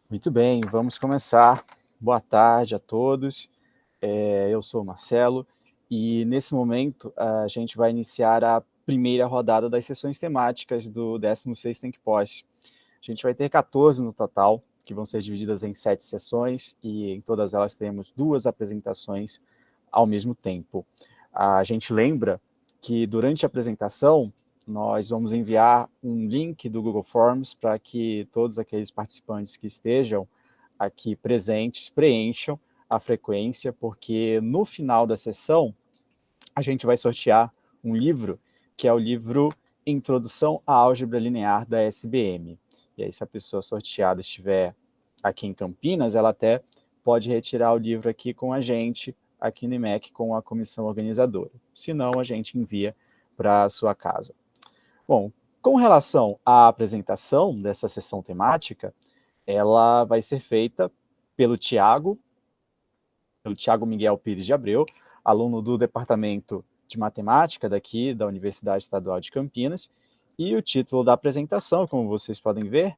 Muito bem, vamos começar. Boa tarde a todos. Eu sou o Marcelo e nesse momento a gente vai iniciar a primeira rodada das sessões temáticas do 16º Think Post. A gente vai ter 14 no total, que vão ser divididas em 7 sessões e em todas elas teremos 2 apresentações ao mesmo tempo. A gente lembra que durante a apresentação nós vamos enviar um link do Google Forms para que todos aqueles participantes que estejam aqui presentes preencham a frequência, porque no final da sessão a gente vai sortear um livro, que é o livro Introdução à Álgebra Linear da SBM. E aí, se a pessoa sorteada estiver aqui em Campinas, ela até pode retirar o livro aqui com a gente, aqui no IMEC, com a comissão organizadora. Se não, a gente envia para a sua casa. Bom, com relação à apresentação dessa sessão temática, ela vai ser feita pelo Tiago Miguel Pires de Abreu, aluno do Departamento de Matemática daqui da Universidade Estadual de Campinas, e o título da apresentação, como vocês podem ver,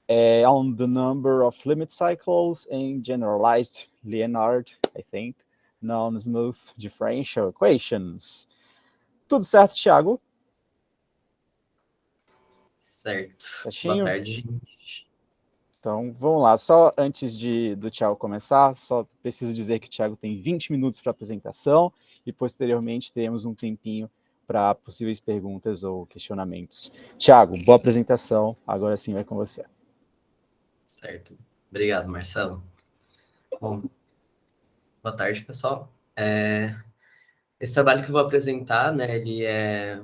é On the Number of Limit Cycles in Generalized Linear, I think, Non-Smooth Differential Equations. Tudo certo, Thiago? Certo. Boa Certinho? tarde, gente. Então, vamos lá. Só antes do Thiago começar, só preciso dizer que o Thiago tem 20 minutos para a apresentação e, posteriormente, teremos um tempinho para possíveis perguntas ou questionamentos. Thiago, boa apresentação. Agora sim vai com você. Certo. Obrigado, Marcelo. Bom, boa tarde, pessoal. Esse trabalho que eu vou apresentar, né, ele é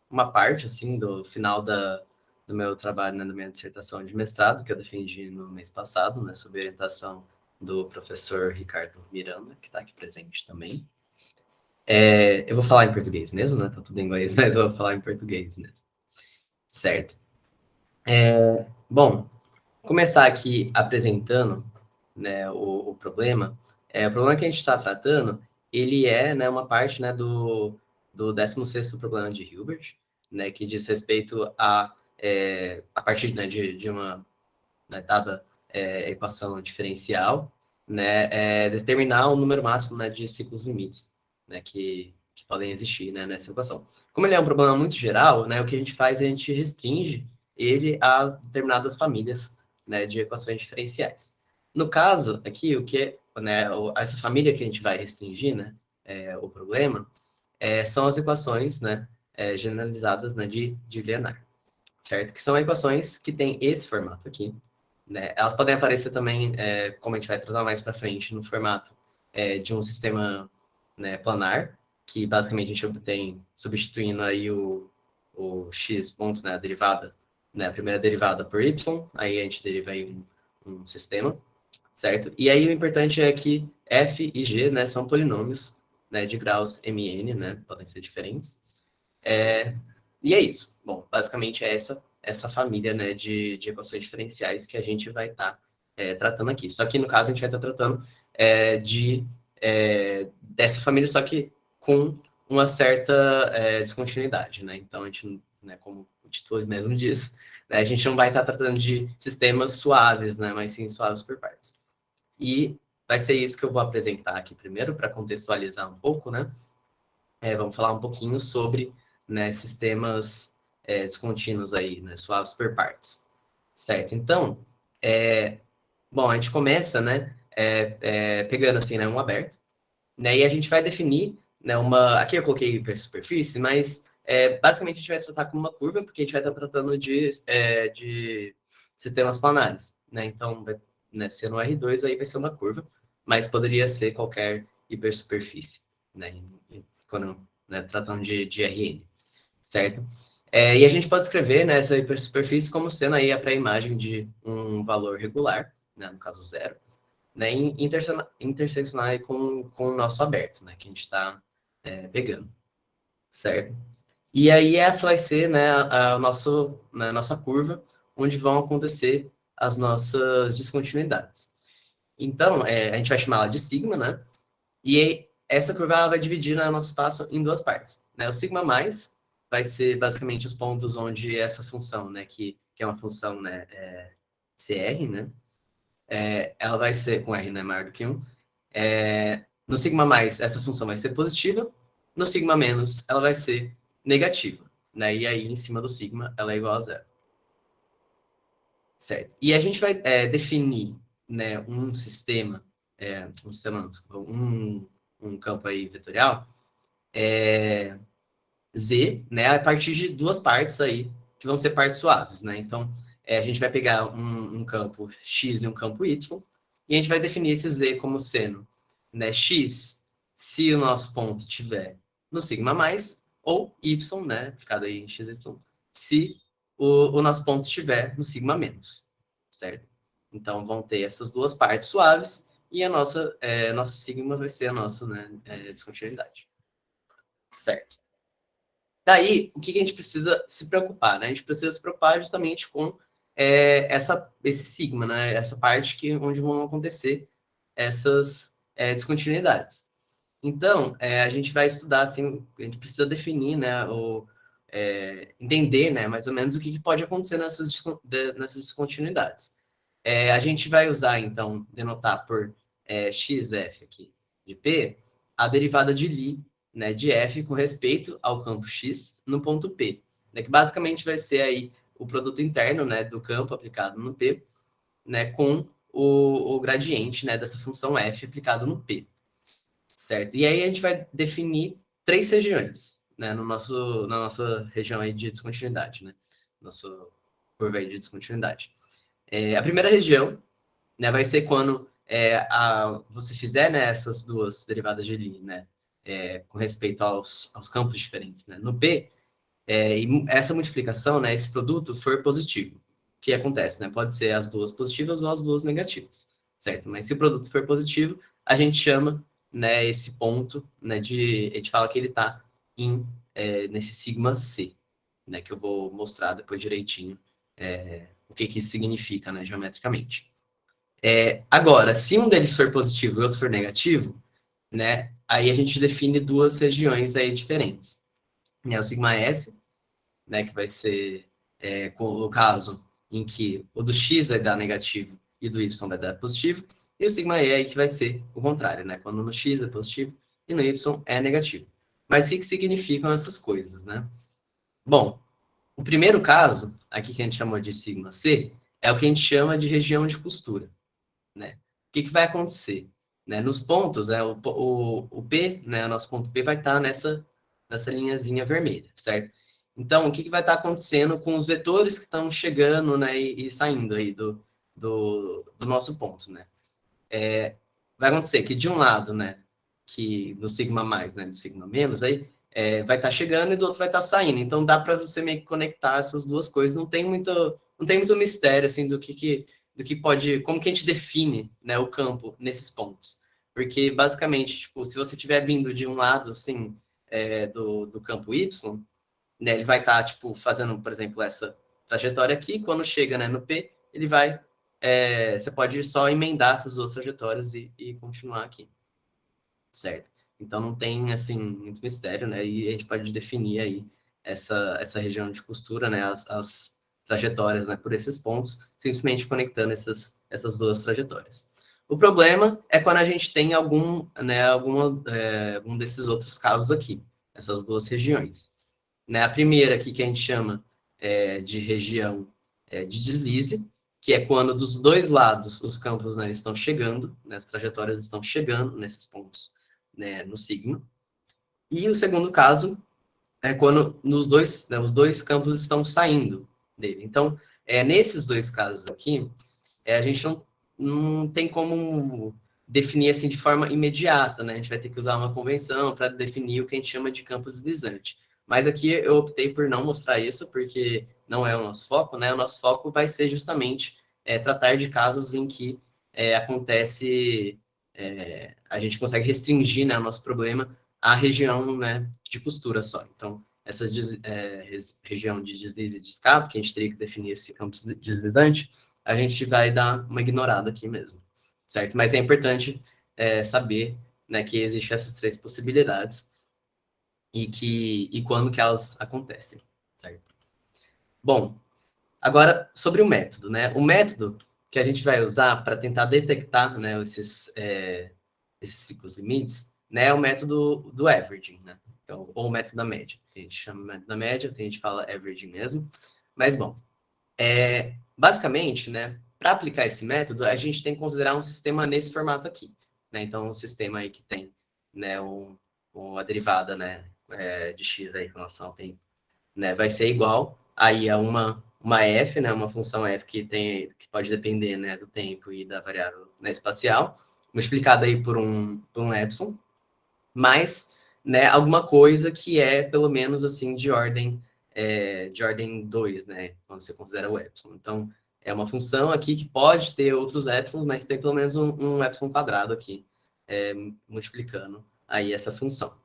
uma parte, assim, do final do meu trabalho, né, da minha dissertação de mestrado, que eu defendi no mês passado, né, sob orientação do professor Ricardo Miranda, que está aqui presente também. Eu vou falar em português mesmo, né, tá tudo em inglês, mas eu vou falar em português mesmo. Certo. Bom, começar aqui apresentando, né, o problema. O problema que a gente está tratando, ele é, né, uma parte, né, do 16º problema de Hilbert, né, que diz respeito a partir, né, de uma, né, dada equação diferencial, né, determinar o número máximo, né, de ciclos limites, né, que podem existir, né, nessa equação. Como ele é um problema muito geral, né, o que a gente faz é a gente restringe ele a determinadas famílias, né, de equações diferenciais. No caso aqui, né, essa família que a gente vai restringir, né, o problema, são as equações, né, generalizadas, né, de Leonard, certo? Que são equações que têm esse formato aqui, né? Elas podem aparecer também, como a gente vai tratar mais para frente, no formato de um sistema, né, planar, que basicamente a gente obtém substituindo aí o x ponto, né, a derivada, né, a primeira derivada por y, aí a gente deriva aí um sistema, certo? E aí o importante é que f e g, né, são polinômios, né, de graus mn, né, podem ser diferentes. E é isso. Bom, basicamente é essa família, né, de equações diferenciais que a gente vai estar tratando aqui. Só que, no caso, a gente vai estar tratando dessa família, só que com uma certa descontinuidade, né? Então, a gente, né, como o título mesmo diz, né, a gente não vai estar tratando de sistemas suaves, né, mas sim suaves por partes. E vai ser isso que eu vou apresentar aqui primeiro, para contextualizar um pouco, né? Vamos falar um pouquinho sobre, né, sistemas descontínuos aí, né, suaves por partes, certo? Então, bom, a gente começa, né, pegando assim, né, um aberto, né, e a gente vai definir, né, aqui eu coloquei hipersuperfície, mas basicamente a gente vai tratar como uma curva, porque a gente vai estar tratando de sistemas planares, né, então, né, sendo um R2 aí vai ser uma curva, mas poderia ser qualquer hipersuperfície, né, quando, né, tratando de Rn, certo? E a gente pode escrever, né, essa hipersuperfície como sendo aí a pré-imagem de um valor regular, né, no caso zero, né, interseccionar com o nosso aberto, né, que a gente está pegando, certo? E aí essa vai ser, né, a nossa curva, onde vão acontecer as nossas descontinuidades. Então, a gente vai chamar ela de sigma, né? E essa curva ela vai dividir, né, nosso espaço em duas partes, né? O sigma mais vai ser basicamente os pontos onde essa função, né, que é uma função, né, CR, né? ela vai ser com R, né, maior do que 1. No sigma mais, essa função vai ser positiva. No sigma menos, ela vai ser negativa. Né? E aí, em cima do sigma, ela é igual a zero. Certo. E a gente vai definir, né, um sistema, um campo aí vetorial, Z, né, a partir de duas partes aí, que vão ser partes suaves, né? Então, a gente vai pegar um campo X e um campo Y, e a gente vai definir esse Z como sendo, né, X, se o nosso ponto estiver no sigma mais, ou Y, né, ficado aí em XY, se o nosso ponto estiver no sigma menos, certo? Então, vão ter essas duas partes suaves, e nosso sigma vai ser a nossa, né, descontinuidade. Certo. Daí, o que a gente precisa se preocupar, né? A gente precisa se preocupar justamente com esse sigma, né? Essa parte onde vão acontecer essas descontinuidades. Então, a gente vai estudar, assim, a gente precisa definir, né, entender, né, mais ou menos o que pode acontecer nessas descontinuidades. A gente vai usar, então, denotar por xf aqui de P, a derivada de Lie, né, de F com respeito ao campo X no ponto P, né, que basicamente vai ser aí o produto interno, né, do campo aplicado no P, né, com o gradiente, né, dessa função F aplicado no P, certo? E aí a gente vai definir três regiões, né, na nossa região aí de descontinuidade, né, nosso curva aí de descontinuidade. A primeira região, né, vai ser quando você fizer, né, essas duas derivadas de Lie, né, com respeito aos campos diferentes, né, no P, e essa multiplicação, né, esse produto for positivo. O que acontece, né? Pode ser as duas positivas ou as duas negativas, certo? Mas se o produto for positivo, a gente chama, né, esse ponto, né, a gente fala que ele está nesse sigma C, né, que eu vou mostrar depois direitinho o que isso significa, né, geometricamente. Agora, se um deles for positivo e outro for negativo, né, aí a gente define duas regiões aí diferentes. Né, o sigma S, né, que vai ser com o caso em que o do x vai dar negativo e do y vai dar positivo, e o sigma E aí que vai ser o contrário, né, quando no x é positivo e no y é negativo. Mas o que significam essas coisas, né? Bom, o primeiro caso, aqui que a gente chamou de sigma C, é o que a gente chama de região de costura, né? O que vai acontecer? Né? Nos pontos, o P, né, o nosso ponto P vai estar nessa linhazinha vermelha, certo? Então, o que vai estar acontecendo com os vetores que estão chegando, né, e saindo aí do nosso ponto, né? Vai acontecer que de um lado, né, que no sigma mais, né, no sigma menos, aí vai estar chegando e do outro vai estar saindo. Então dá para você meio que conectar essas duas coisas. Não tem muito mistério assim do que pode, como que a gente define, né, o campo nesses pontos. Porque basicamente, tipo, se você estiver vindo de um lado assim do campo Y, né, ele vai estar tipo fazendo, por exemplo, essa trajetória aqui. Quando chega, né, no P, ele vai você pode só emendar essas duas trajetórias e continuar aqui, certo? Então não tem, assim, muito mistério, né? E a gente pode definir aí essa região de costura, né? As trajetórias, né? Por esses pontos, simplesmente conectando essas duas trajetórias. O problema é quando a gente tem algum desses outros casos aqui, essas duas regiões. Né? A primeira aqui que a gente chama de região de deslize, que é quando dos dois lados os campos, né, estão chegando, né, as trajetórias estão chegando nesses pontos, né, no sigma. E o segundo caso é quando os dois campos estão saindo dele. Então, nesses dois casos aqui, a gente não tem como definir assim de forma imediata, né? A gente vai ter que usar uma convenção para definir o que a gente chama de campo deslizante. Mas aqui eu optei por não mostrar isso, porque não é o nosso foco, né? O nosso foco vai ser justamente tratar de casos em que acontece, a gente consegue restringir, né, o nosso problema à região, né, de costura só. Então, essa região de deslize e de escape, que a gente teria que definir esse campo deslizante, a gente vai dar uma ignorada aqui mesmo, certo? Mas é importante saber, né, que existem essas três possibilidades e quando que elas acontecem, certo? Bom, agora sobre o método, né? O método que a gente vai usar para tentar detectar, né, esses ciclos limites, né, é o método do averaging, né? Então, ou o método da média. A gente chama método da média, a gente fala averaging mesmo. Mas, bom, basicamente, né, para aplicar esse método, a gente tem que considerar um sistema nesse formato aqui. Né? Então, um sistema aí que tem, né, a derivada, né, de x aí em relação ao tempo, né, vai ser igual aí a uma f, né, uma função f que pode depender, né, do tempo e da variável, né, espacial, multiplicada aí por um epsilon, mais, né, alguma coisa que é pelo menos assim de ordem 2, né, quando você considera o epsilon. Então, é uma função aqui que pode ter outros epsilons, mas tem pelo menos um epsilon quadrado aqui, multiplicando aí essa função,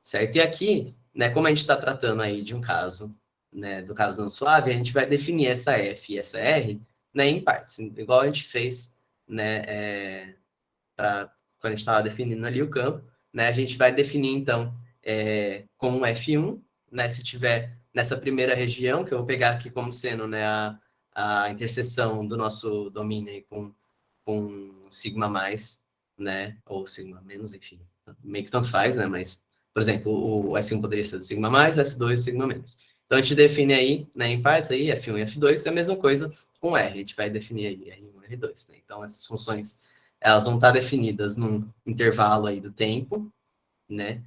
certo? E aqui, né, como a gente está tratando aí de um caso, né, do caso não suave, a gente vai definir essa f e essa r, né, em partes, igual a gente fez, né, quando a gente estava definindo ali o campo, né, a gente vai definir, então, como um F1, né, se tiver nessa primeira região, que eu vou pegar aqui como sendo, né, a interseção do nosso domínio aí com sigma mais, né, ou sigma menos, enfim, meio que tanto faz, né, mas, por exemplo, o S1 poderia ser do sigma mais, S2 sigma menos. Então, a gente define aí, né, em partes aí, F1 e F2, é a mesma coisa com R, a gente vai definir aí R1 e R2, né, então essas funções elas vão estar definidas num intervalo aí do tempo, né?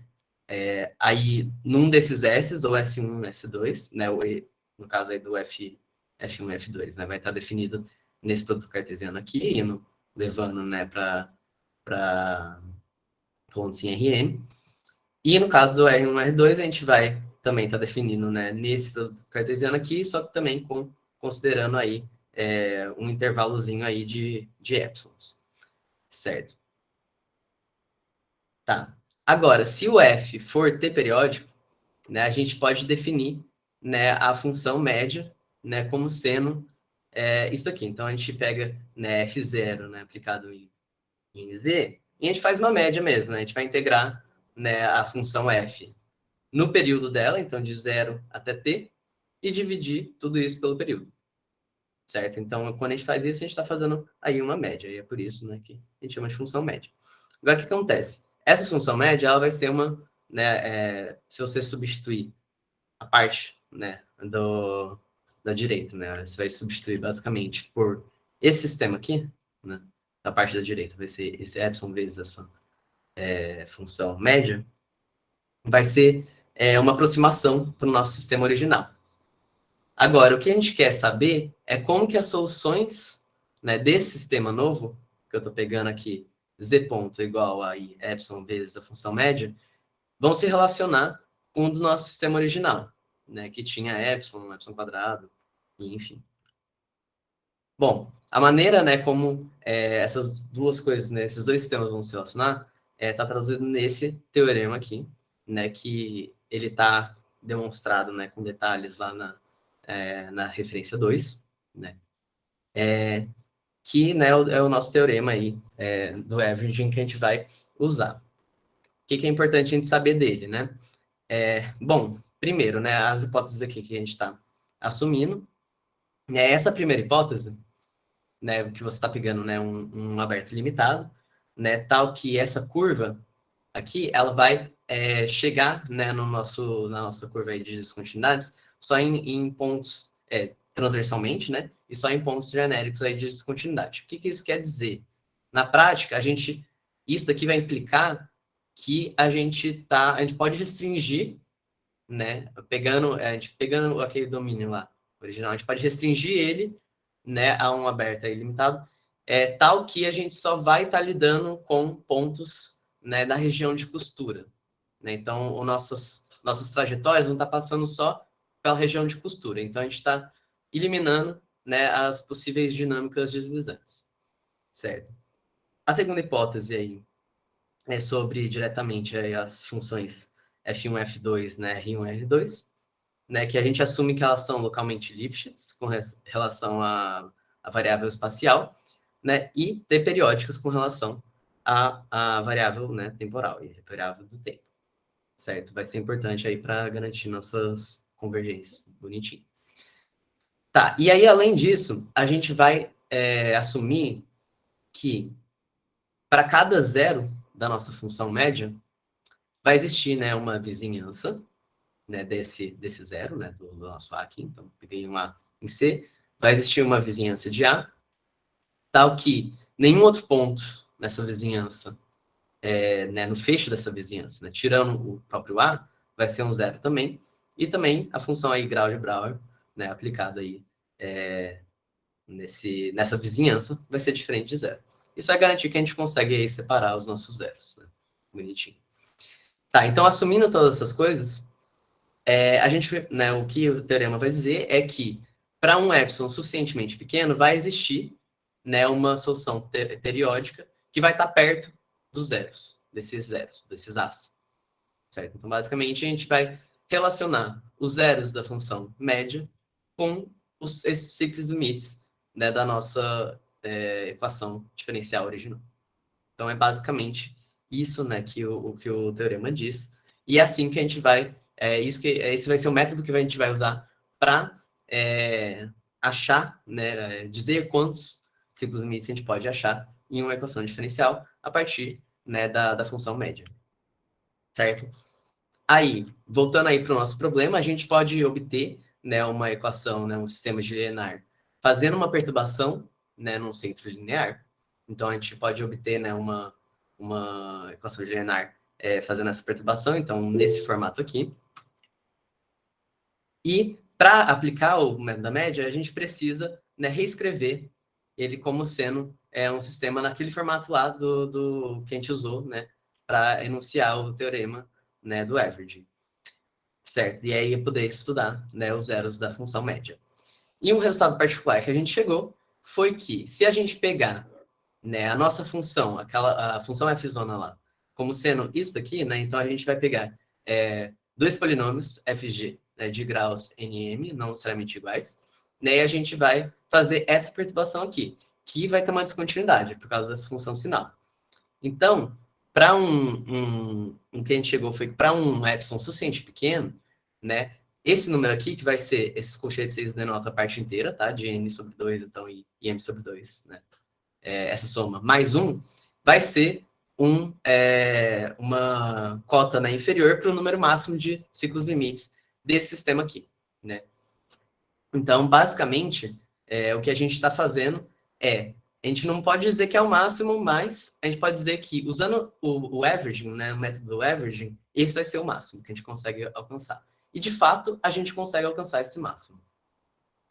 Aí, num desses S's, ou S1, S2, né? No caso aí do F1 e F2, né? Vai estar definido nesse produto cartesiano aqui, levando, né, para pontos em Rn. E no caso do R1 e R2, a gente vai também estar definindo, né, nesse produto cartesiano aqui, só que também considerando aí um intervalozinho aí de epsilons, certo? Tá. Agora, se o f for t periódico, né, a gente pode definir, né, a função média, né, como sendo isso aqui. Então, a gente pega, né, f0, né, aplicado em z, e a gente faz uma média mesmo. Né? A gente vai integrar, né, a função f no período dela, então de 0 até t, e dividir tudo isso pelo período. Certo? Então, quando a gente faz isso, a gente está fazendo aí uma média. E é por isso, né, que a gente chama de função média. Agora, o que acontece? Essa função média, ela vai ser uma, né, se você substituir a parte, né, da direita, né, você vai substituir basicamente por esse sistema aqui, né, da parte da direita, vai ser esse epsilon vezes essa função média, vai ser uma aproximação para o nosso sistema original. Agora, o que a gente quer saber é como que as soluções, né, desse sistema novo, que eu estou pegando aqui, z ponto igual a epsilon vezes a função média, vão se relacionar com o do nosso sistema original, né, que tinha epsilon quadrado, e enfim. Bom, a maneira, né, como essas duas coisas, né, esses dois sistemas vão se relacionar, está traduzido nesse teorema aqui, né, que ele está demonstrado, né, com detalhes lá na referência 2, né, que, né, é o nosso teorema aí do averaging que a gente vai usar. O que é importante a gente saber dele, né? Bom, primeiro, né, as hipóteses aqui que a gente está assumindo. Essa primeira hipótese, né, que você está pegando, né, um aberto limitado, né, tal que essa curva aqui, ela vai chegar, né, na nossa curva aí de descontinuidades só em pontos transversalmente, né, e só em pontos genéricos aí de descontinuidade. O que isso quer dizer? Na prática, isso daqui vai implicar que a gente pode restringir, né, a gente pegando aquele domínio lá original, a gente pode restringir ele, né, a um aberto aí limitado, tal que a gente só vai estar lidando com pontos, né, da região de costura. Né? Então, nossas trajetórias vão estar passando só pela região de costura. Então, a gente está eliminando, né, as possíveis dinâmicas deslizantes. Certo? A segunda hipótese aí é sobre diretamente aí as funções f1, f2, né, r1, r2, né, que a gente assume que elas são localmente Lipschitz com relação à variável espacial, né, e t periódicas com relação à variável, né, temporal e variável do tempo. Certo? Vai ser importante aí para garantir nossas convergências. Bonitinho. Tá, e aí, além disso, a gente vai assumir que para cada zero da nossa função média, vai existir, né, uma vizinhança, né, desse zero, né, do nosso A aqui. Então, peguei um A em C, vai existir uma vizinhança de A, tal que nenhum outro ponto nessa vizinhança, né, no fecho dessa vizinhança, né, tirando o próprio A, vai ser um zero também. E também a função aí grau de Brouwer, né, aplicada aí nessa vizinhança, vai ser diferente de zero. Isso vai garantir que a gente consegue aí separar os nossos zeros, né? Bonitinho. Tá, então assumindo todas essas coisas, a gente, né, o que o teorema vai dizer é que para um epsilon suficientemente pequeno, vai existir, né, uma solução periódica que vai estar perto dos zeros, desses As. Certo? Então, basicamente, a gente vai relacionar os zeros da função média com esses ciclos limites, né, da nossa equação diferencial original. Então, é basicamente isso, né, que o teorema diz. E é assim que a gente vai... esse vai ser o método que a gente vai usar para achar, né, dizer quantos ciclos limites a gente pode achar em uma equação diferencial a partir, né, da função média. Certo? Aí, voltando aí para o nosso problema, a gente pode obter, né, uma equação, né, um sistema de linear, fazendo uma perturbação, né, num centro linear. Então, a gente pode obter, né, uma equação de linear fazendo essa perturbação, então, nesse formato aqui. E, para aplicar o método da média, a gente precisa, né, reescrever ele como sendo um sistema naquele formato lá do que a gente usou, né, para enunciar o teorema, né, do averaging. Certo, e aí poder estudar, né, os zeros da função média. E um resultado particular que a gente chegou foi que, se a gente pegar, né, a nossa função, a função f zona lá, como sendo isso daqui, né, então a gente vai pegar dois polinômios fg, né, de graus nm, não necessariamente iguais, né, e a gente vai fazer essa perturbação aqui, que vai ter uma descontinuidade por causa dessa função sinal. Então, para um que a gente chegou foi para um epsilon suficiente pequeno, né? Esse número aqui, que vai ser, esses colchetes, eles denotam a parte inteira, tá? De n sobre 2, então, e m sobre 2, né? Essa soma, mais 1, vai ser uma cota, né, inferior para o número máximo de ciclos limites desse sistema aqui, né? Então, basicamente, o que a gente está fazendo a gente não pode dizer que é o máximo, mas a gente pode dizer que, usando o averaging, né, o método do averaging, esse vai ser o máximo que a gente consegue alcançar. E, de fato, a gente consegue alcançar esse máximo.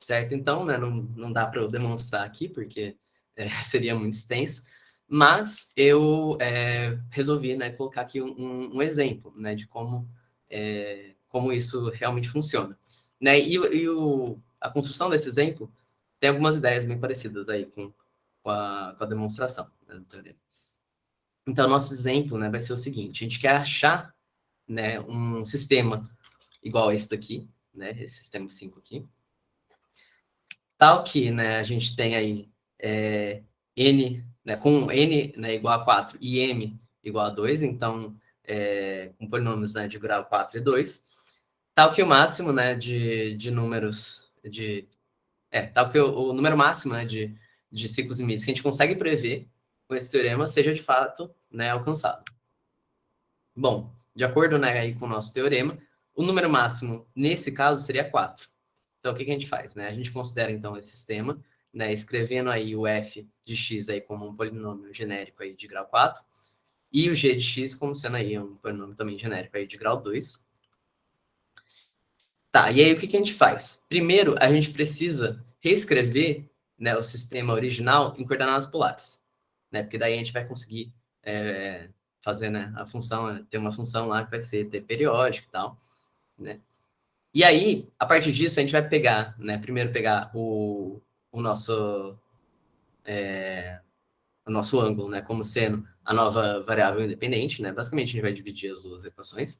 Certo? Então, né, não dá para eu demonstrar aqui, porque seria muito extenso, mas eu resolvi, né, colocar aqui um exemplo, né, de como isso realmente funciona. Né? E a construção desse exemplo tem algumas ideias bem parecidas aí com a demonstração, né, do teorema. Então, nosso exemplo, né, vai ser o seguinte: a gente quer achar, né, um sistema igual a esse daqui, né, esse sistema 5 aqui, tal que, né, a gente tem aí n, né, com n, né, igual a 4 e m igual a 2, então, com polinômios, né, de grau 4 e 2, tal que o máximo, né, de números tal que o número máximo, né, de ciclos limites que a gente consegue prever com esse teorema seja de fato, né, alcançado. Bom, de acordo, né, aí com o nosso teorema, o número máximo nesse caso seria 4. Então, o que a gente faz? Né? A gente considera, então, esse sistema, né, escrevendo aí o f de x aí como um polinômio genérico aí de grau 4, e o g de x como sendo aí um polinômio também genérico aí de grau 2. Tá, e aí o que a gente faz? Primeiro, a gente precisa reescrever, né, o sistema original em coordenadas polares, né? Porque daí a gente vai conseguir fazer, né, a função, ter uma função lá que vai ser t periódica e tal, né? E aí, a partir disso, a gente vai pegar, né, primeiro pegar o nosso ângulo, né, como sendo a nova variável independente, né? Basicamente, a gente vai dividir as duas equações,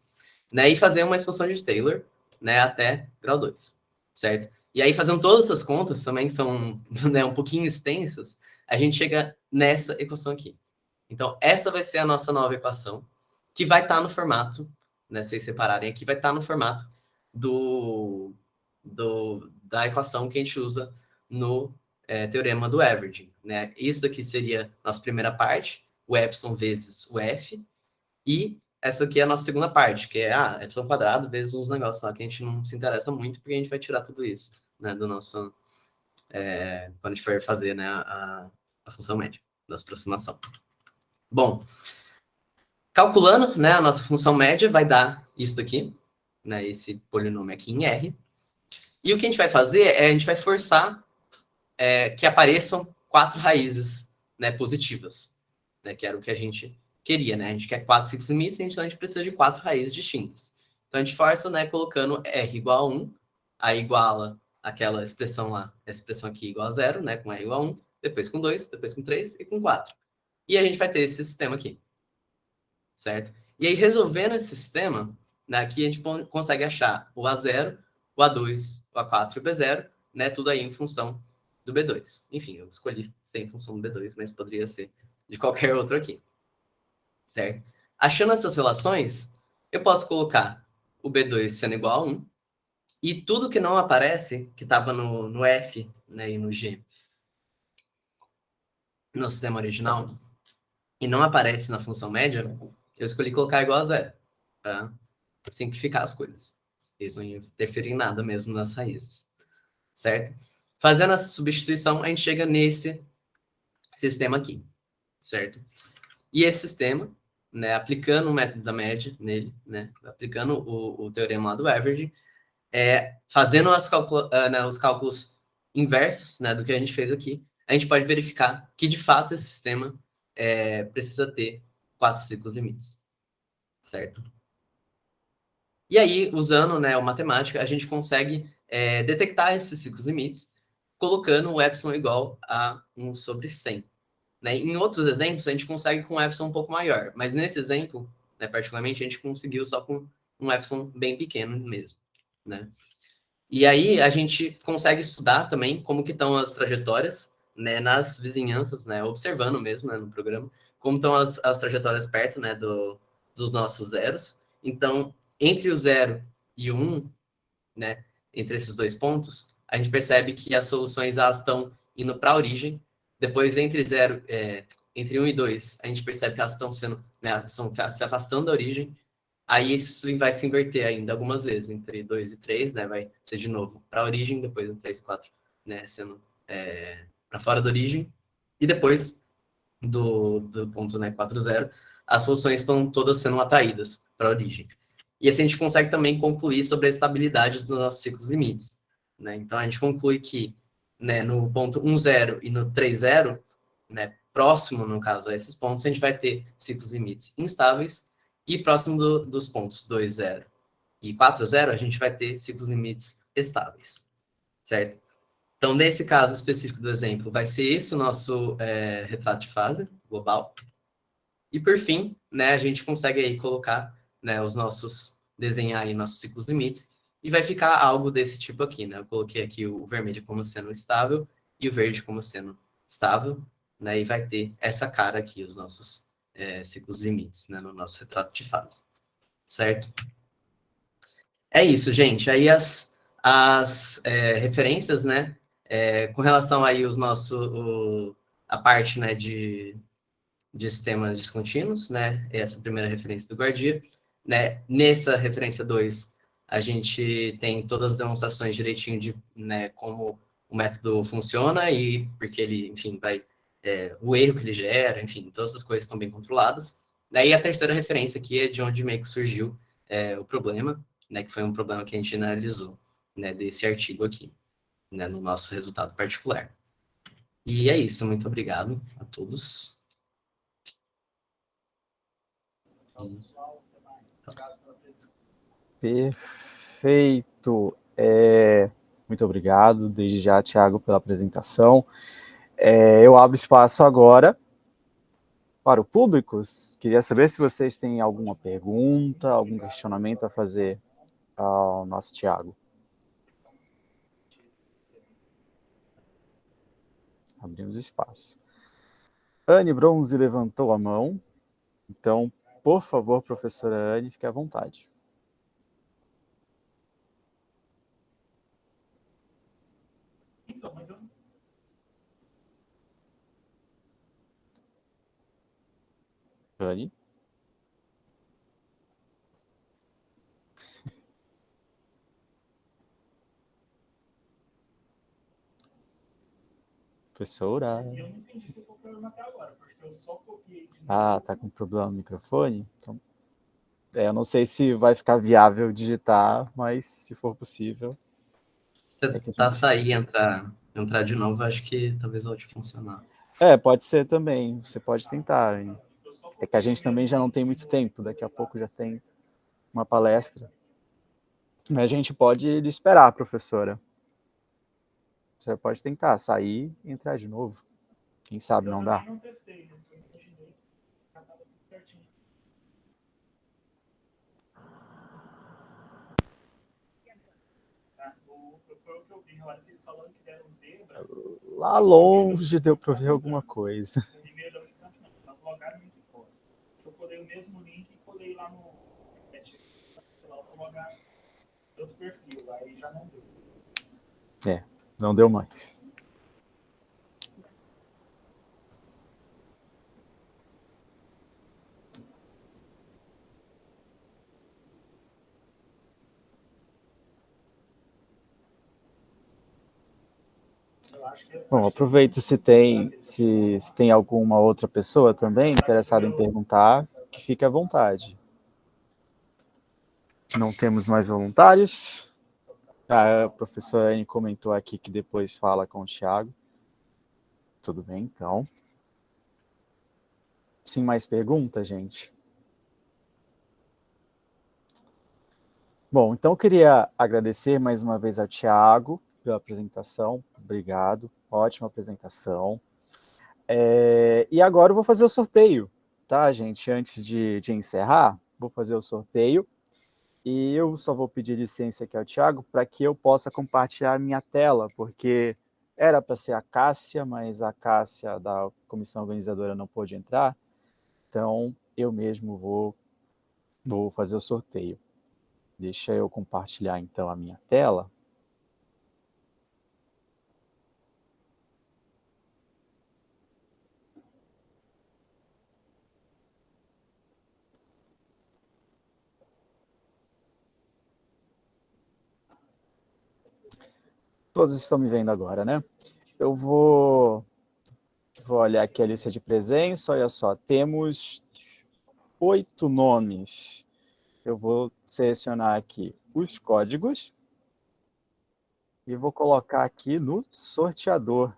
né, e fazer uma expansão de Taylor, né, até grau 2, certo? E aí, fazendo todas essas contas, também são, né, um pouquinho extensas, a gente chega nessa equação aqui. Então, essa vai ser a nossa nova equação, que vai estar no formato, né, se vocês separarem aqui, vai estar no formato da equação que a gente usa no teorema do averaging, né? Isso aqui seria a nossa primeira parte, o epsilon vezes o f, e essa aqui é a nossa segunda parte, que é epsilon quadrado vezes uns negócios lá que a gente não se interessa muito, porque a gente vai tirar tudo isso, né, do nosso... quando a gente for fazer, né, a função média, da aproximação. Bom, calculando, né, a nossa função média vai dar isso daqui, né, esse polinômio aqui em R. E o que a gente vai fazer é a gente vai forçar que apareçam 4 raízes, né, positivas, né, que era o que a gente queria, né? A gente quer 4 ciclos limites, então a gente precisa de 4 raízes distintas. Então a gente força, né, colocando R igual a 1, aí iguala aquela expressão lá, essa expressão aqui igual a 0, né, com R igual a 1, depois com 2, depois com 3 e com 4. E a gente vai ter esse sistema aqui, certo? E aí, resolvendo esse sistema, né, aqui a gente consegue achar o A0, o A2, o A4 e o B0, né, tudo aí em função do B2. Enfim, eu escolhi ser em função do B2, mas poderia ser de qualquer outro aqui, certo? Achando essas relações, eu posso colocar o B2 sendo igual a 1, e tudo que não aparece, que estava no F, né, e no G, no sistema original, e não aparece na função média, eu escolhi colocar igual a 0, para simplificar as coisas. Eles não interferem em nada mesmo nas raízes, certo? Fazendo essa substituição, a gente chega nesse sistema aqui, certo? E esse sistema, né, aplicando o método da média nele, né, aplicando o teorema lá do average, fazendo os cálculos inversos, né, do que a gente fez aqui, a gente pode verificar que, de fato, esse sistema precisa ter 4 ciclos limites, certo? E aí, usando, né, a matemática, a gente consegue detectar esses ciclos limites, colocando o epsilon igual a 1 sobre 100. Né? Em outros exemplos, a gente consegue com um epsilon um pouco maior, mas nesse exemplo, né, particularmente, a gente conseguiu só com um epsilon bem pequeno mesmo. Né? E aí, a gente consegue estudar também como que estão as trajetórias, né, nas vizinhanças, né, observando mesmo, né, no programa, como estão as trajetórias perto, né, dos nossos zeros. Então, entre o 0 e o 1, né, entre esses dois pontos, a gente percebe que as soluções elas estão indo para a origem. Depois, entre 1 e 2, a gente percebe que elas estão sendo, né, estão se afastando da origem. Aí isso vai se inverter ainda algumas vezes, entre 2 e 3, né, vai ser de novo para a origem, depois no 3 e 4, né, sendo para fora da origem. E depois do ponto, né, 4, 0, as soluções estão todas sendo atraídas para a origem. E assim a gente consegue também concluir sobre a estabilidade dos nossos ciclos limites. Né? Então a gente conclui que, né, no ponto 1, 0 e no 3, 0, né, próximo, no caso, a esses pontos, a gente vai ter ciclos limites instáveis, e próximo dos pontos 2, 0 e 4, 0, a gente vai ter ciclos limites estáveis. Certo? Então, nesse caso específico do exemplo, vai ser esse o nosso retrato de fase global. E, por fim, né, a gente consegue aí colocar, né, desenhar aí nossos ciclos limites, e vai ficar algo desse tipo aqui, né? Eu coloquei aqui o vermelho como sendo estável e o verde como sendo estável, né? E vai ter essa cara aqui, os nossos ciclos limites, né, no nosso retrato de fase. Certo? É isso, gente. Aí as referências, né? Com relação aí a parte, né, de sistemas descontínuos, né? Essa primeira referência do Guardia, né? Nessa referência 2, a gente tem todas as demonstrações direitinho de, né, como o método funciona e porque ele, enfim, o erro que ele gera, enfim, todas as coisas estão bem controladas. Daí a terceira referência aqui é de onde meio que surgiu o problema, né? Que foi um problema que a gente analisou, né? Desse artigo aqui, né? No nosso resultado particular. E é isso. Muito obrigado a todos. Perfeito. Muito obrigado, desde já, Thiago, pela apresentação. Eu abro espaço agora para o público. Queria saber se vocês têm alguma pergunta, algum questionamento a fazer ao nosso Thiago. Abrimos espaço. Anne Bronze levantou a mão. Então, por favor, professora Anne, fique à vontade. Rani? Professora? Eu não entendi o que eu problema até agora, porque eu só copiei. Ah, tá com problema no microfone? Então, eu não sei se vai ficar viável digitar, mas se for possível. Se É que a tentar gente... sair e entrar de novo, acho que talvez volte a funcionar. pode ser também. Você pode tentar. Hein? É que a gente também já não tem muito tempo. Daqui a pouco já tem uma palestra. Mas a gente pode esperar, professora. Você pode tentar sair e entrar de novo. Quem sabe não dá. Eu não testei, eu imaginei. Já estava tudo certinho. Foi o que eu vi, na hora que eles falaram que deram zebra. Lá longe deu para ver alguma coisa. No primeiro não logaram muito forte. Eu colei o mesmo link e colei lá no logar outro perfil, aí já não deu. Não deu mais. Bom, aproveito se tem alguma outra pessoa também interessada em perguntar, que fique à vontade. Não temos mais voluntários. A professora Anne comentou aqui que depois fala com o Thiago. Tudo bem, então. Sem mais perguntas, gente? Bom, então eu queria agradecer mais uma vez ao Thiago pela apresentação. Obrigado, ótima apresentação. E agora eu vou fazer o sorteio, tá, gente? Antes de encerrar, vou fazer o sorteio. E eu só vou pedir licença aqui ao Thiago para que eu possa compartilhar a minha tela, porque era para ser a Cássia, mas a Cássia da comissão organizadora não pôde entrar. Então, eu mesmo vou fazer o sorteio. Deixa eu compartilhar, então, a minha tela. Todos estão me vendo agora, né? Eu vou olhar aqui a lista de presença. Olha só, temos 8 nomes. Eu vou selecionar aqui os códigos e vou colocar aqui no sorteador.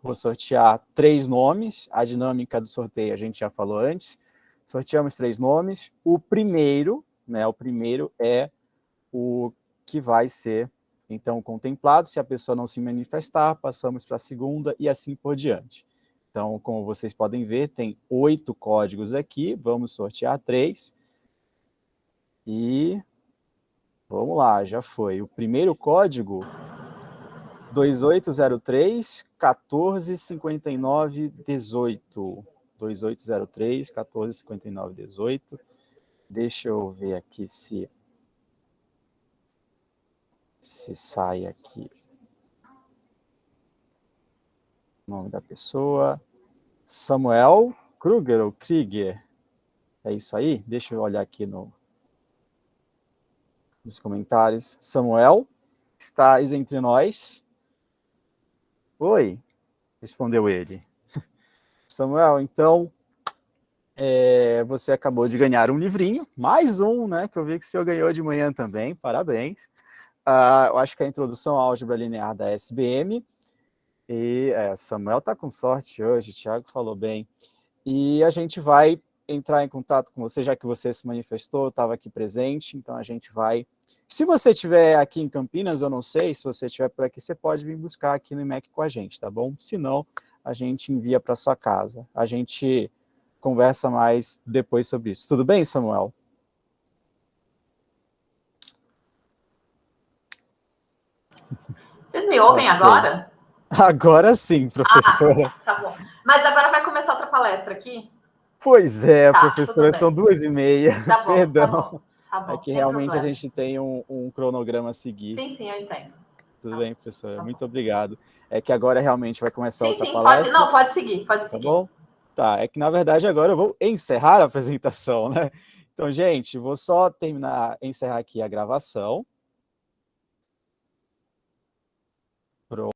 Vou sortear 3 nomes. A dinâmica do sorteio a gente já falou antes. Sorteamos 3 nomes. O primeiro é o que vai ser, então, contemplado. Se a pessoa não se manifestar, passamos para a segunda e assim por diante. Então, como vocês podem ver, tem 8 códigos aqui. Vamos sortear 3. E vamos lá, já foi. O primeiro código, 2803 1459 18. 2803 1459 18. Deixa eu ver aqui se sai aqui o nome da pessoa. Samuel Kruger ou Krieger? É isso aí? Deixa eu olhar aqui nos comentários. Samuel, estás entre nós? Oi, respondeu ele. Samuel, então, você acabou de ganhar um livrinho, mais um, né, que eu vi que o senhor ganhou de manhã também, parabéns. Eu acho que é a introdução à álgebra linear da SBM, e Samuel está com sorte hoje, o Thiago falou bem, e a gente vai entrar em contato com você, já que você se manifestou, estava aqui presente, então a gente vai... Se você estiver aqui em Campinas, eu não sei, se você estiver por aqui, você pode vir buscar aqui no IMEC com a gente, tá bom? Se não, a gente envia para sua casa. A gente conversa mais depois sobre isso. Tudo bem, Samuel? Vocês me ouvem agora? Agora sim, professora. Tá bom. Mas agora vai começar outra palestra aqui? Pois é, professora, são 2h30. Tá bom, Perdão. Tá bom, é que realmente a gente tem um cronograma a seguir. Sim, eu entendo. Tudo bem, professora? Muito obrigado. É que agora realmente vai começar outra palestra. Pode, não, pode seguir. Tá bom? Tá, é que na verdade agora eu vou encerrar a apresentação, né? Então, gente, vou só encerrar aqui a gravação. Pronto.